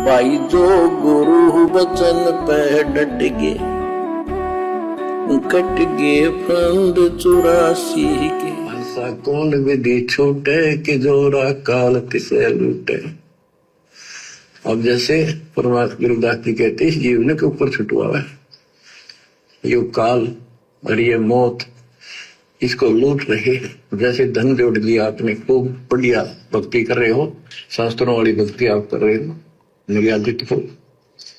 भाई जो गुरु वचन पे डट गए, कट गए फंद 84 के। ऐसा कौन विधि छूटे कि जोरा काल तिसे लूटे। अब जैसे परमात्मा गुरुदास जी कहते हैं, जीवन के ऊपर छुटवा है यो काल और ये मौत, इसको लूट रहे। जैसे धन जोड़ दिया आपने, खूब बढ़िया भक्ति कर रहे हो, शास्त्रों वाली भक्ति आप कर रहे हो, मर्यादित हो,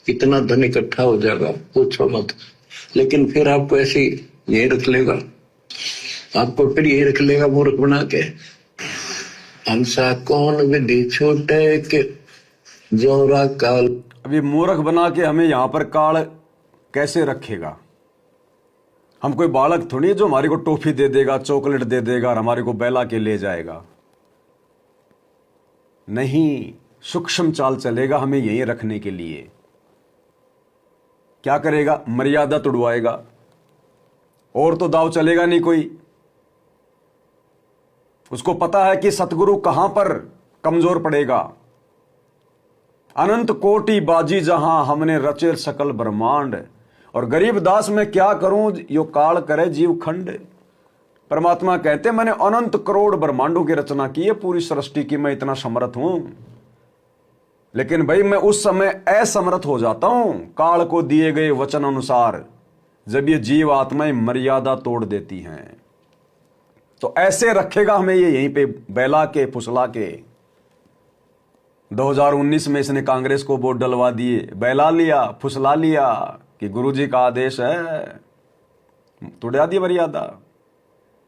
इतना धन इकट्ठा हो जाएगा पूछो मत। लेकिन फिर आपको ऐसी ये रख लेगा, आपको फिर ये रख लेगा मूर्ख बना के। हंसा कौन विधि छूटे के जोरा काल। अभी मूर्ख बना के हमें यहां पर काल कैसे रखेगा। हम कोई बालक थोड़ी है जो हमारे को टॉफी दे देगा, चॉकलेट दे देगा और हमारे को बहला के ले जाएगा। नहीं, सूक्ष्म चाल चलेगा हमें यहीं रखने के लिए। क्या करेगा? मर्यादा तुड़वाएगा, और तो दाव चलेगा नहीं कोई। उसको पता है कि सतगुरु कहां पर कमजोर पड़ेगा। अनंत कोटि बाजी जहां हमने रचे सकल ब्रह्मांड, और गरीब दास मैं क्या करूं यो काल करे जीव खंड। परमात्मा कहते मैंने अनंत करोड़ ब्रह्मांडों की रचना की है, पूरी सृष्टि की मैं इतना समर्थ हूं। लेकिन भाई मैं उस समय असमर्थ हो जाता हूं काल को दिए गए वचन अनुसार, जब ये जीव आत्माएं मर्यादा तोड़ देती हैं। तो ऐसे रखेगा हमें ये यहीं पे बैला के फुसला के। 2019 में इसने कांग्रेस को वोट डलवा दिए, बैला लिया, फुसला लिया कि गुरुजी का आदेश है, तोड़ा दी मर्यादा।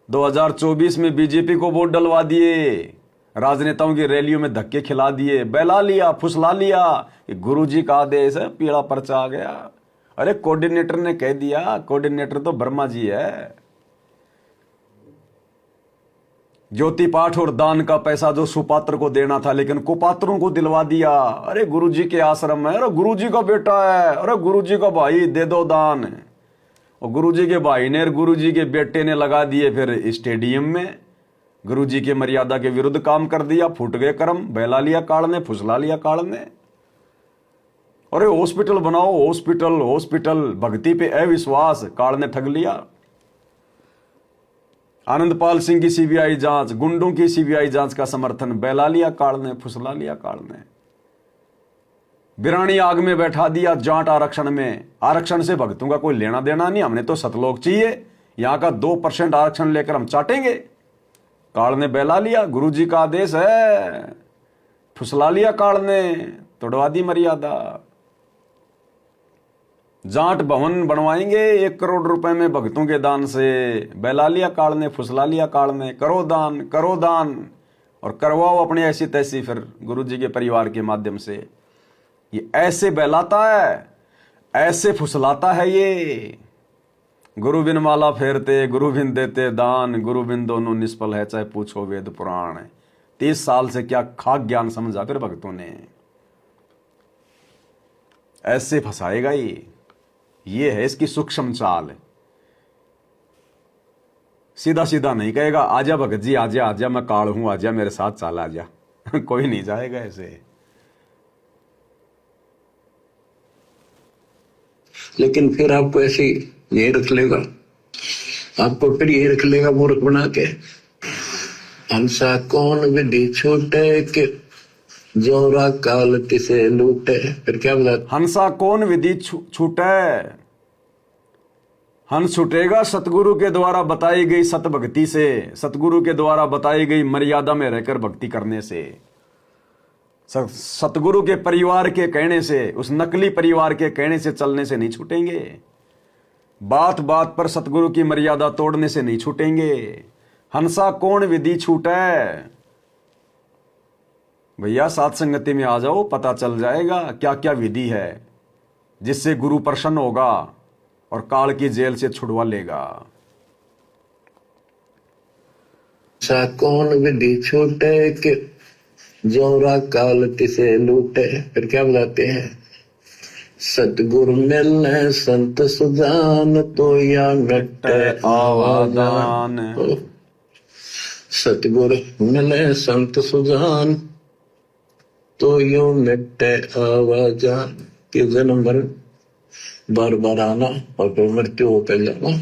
2024 में बीजेपी को वोट डलवा दिए, राजनेताओं की रैलियों में धक्के खिला दिए, बैला लिया, फुसला लिया कि गुरुजी का आदेश है, पीला पर्चा आ गया। अरे कोऑर्डिनेटर ने कह दिया, कोऑर्डिनेटर तो ब्रह्मा जी है। ज्योति पाठ और दान का पैसा जो सुपात्र को देना था, लेकिन कुपात्रों को दिलवा दिया। अरे गुरुजी के आश्रम है, अरे गुरुजी का बेटा है, अरे गुरुजी का भाई दे दो दान। और गुरुजी के भाई ने और गुरुजी के बेटे ने लगा दिए फिर स्टेडियम में। गुरुजी के मर्यादा के विरुद्ध काम कर दिया, फूट गए कर्म। बहला लिया काल ने, फुसला लिया काल ने। अरे हॉस्पिटल बनाओ, हॉस्पिटल हॉस्पिटल, भक्ति पे अविश्वास, काल ने ठग लिया। आनंदपाल सिंह की सीबीआई जांच, गुंडों की सीबीआई जांच का समर्थन, बहला लिया काल ने, फुसला लिया काल ने। बिरानी आग में बैठा दिया जाट आरक्षण में। आरक्षण से भक्तों का कोई लेना देना नहीं, हमने तो सतलोक चाहिए, यहां का 2% आरक्षण लेकर हम चाटेंगे। काल ने बहला लिया, गुरुजी का आदेश है, फुसला लिया काल ने, तोड़वा दी मर्यादा। जाट भवन बनवाएंगे 1 करोड़ रुपए में भक्तों के दान से, बहला लिया काल ने, फुसला लिया काल ने। करो दान, करो दान, और करवाओ अपनी ऐसी तैसी फिर गुरुजी के परिवार के माध्यम से। ये ऐसे बहलाता है, ऐसे फुसलाता है ये। गुरु बिन माला फेरते, गुरु बिन देते दान, गुरु बिन दोनों निष्फल है, चाहे पूछो वेद पुराण। 30 साल से क्या खाक ज्ञान समझा फिर भक्तों ने। ऐसे फंसाएगा ये है इसकी सूक्ष्म चाल। सीधा सीधा नहीं कहेगा आजा भगत जी, आजा आजा, मैं काल हूं, आजा मेरे साथ चाल आजा। कोई नहीं जाएगा ऐसे। लेकिन फिर आपको ऐसी ये रख लेगा, आपको फिर ये रख लेगा मूर्ख बना के। हंसा कौन विधि छूटे के जोरा काल तिसे लूटे। फिर क्या बताते? हंसा कौन विधि छूटे। हंस छूटेगा सतगुरु के द्वारा बताई गई सत भक्ति से, सतगुरु के द्वारा बताई गई मर्यादा में रहकर भक्ति करने से, सतगुरु के परिवार के कहने से, उस नकली परिवार के कहने से चलने से नहीं छूटेंगे। बात बात पर सतगुरु की मर्यादा तोड़ने से नहीं छूटेंगे। हंसा कौन विधि छूटे। भैया साथ संगति में आ जाओ, पता चल जाएगा क्या क्या विधि है जिससे गुरु प्रसन्न होगा और काल की जेल से छुड़वा लेगा। सा कौन विधि छूटे के जोरा काल तिसे लूटे। फिर क्या बताते हैं? सतगुरु मिलने संत सुजान, तो या मिटे आवादान। सतगुरु मिले संत सुजान, तो यूं मिटे आवाजा कि जन्म भर बार बार आना और फिर मृत्यु होकर जाना।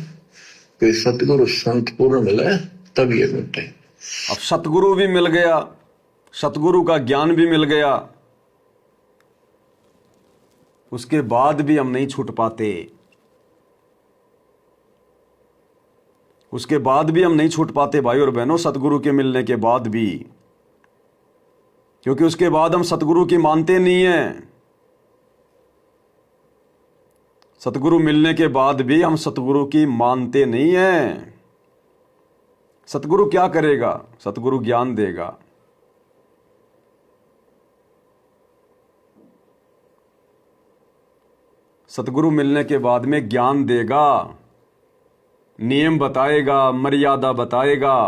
कि सतगुरु संत पूर्ण मिले तब ये मिटे। अब सतगुरु भी मिल गया, सतगुरु का ज्ञान भी मिल गया, उसके बाद भी हम नहीं छूट पाते, उसके बाद भी हम नहीं छूट पाते भाई और बहनों, सतगुरु के मिलने के बाद भी, क्योंकि उसके बाद हम सतगुरु की मानते नहीं हैं। सतगुरु मिलने के बाद भी हम सतगुरु की मानते नहीं हैं। सतगुरु क्या करेगा? सतगुरु ज्ञान देगा। सतगुरु मिलने के बाद में ज्ञान देगा, नियम बताएगा, मर्यादा बताएगा,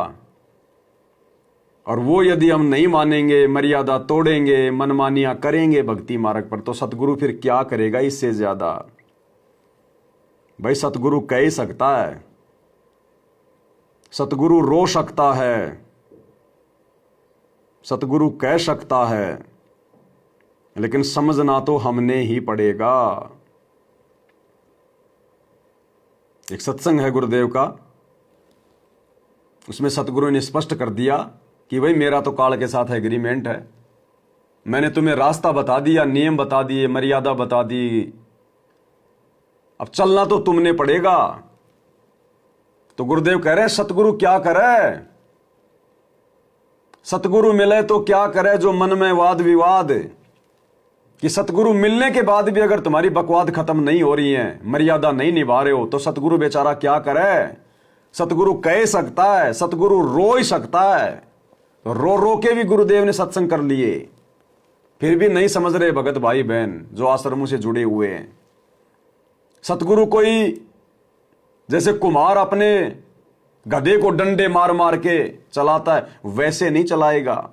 और वो यदि हम नहीं मानेंगे, मर्यादा तोड़ेंगे, मनमानियां करेंगे भक्ति मार्ग पर, तो सतगुरु फिर क्या करेगा इससे ज्यादा? भाई सतगुरु कह ही सकता है, सतगुरु रो सकता है, सतगुरु कह सकता है, लेकिन समझना तो हमने ही पड़ेगा। एक सत्संग है गुरुदेव का, उसमें सतगुरु ने स्पष्ट कर दिया कि भाई मेरा तो काल के साथ एग्रीमेंट है, मैंने तुम्हें रास्ता बता दिया, नियम बता दिए, मर्यादा बता दी, अब चलना तो तुमने पड़ेगा। तो गुरुदेव कह रहे हैं सतगुरु क्या करे? सतगुरु मिले तो क्या करे जो मन में वाद विवाद, कि सतगुरु मिलने के बाद भी अगर तुम्हारी बकवाद खत्म नहीं हो रही है, मर्यादा नहीं निभा रहे हो, तो सतगुरु बेचारा क्या करे? सतगुरु कह सकता है, सतगुरु रो ही सकता है। तो रो रो के भी गुरुदेव ने सत्संग कर लिए, फिर भी नहीं समझ रहे भगत भाई बहन जो आश्रमों से जुड़े हुए हैं। सतगुरु कोई जैसे कुम्हार अपने गधे को डंडे मार मार के चलाता है, वैसे नहीं चलाएगा।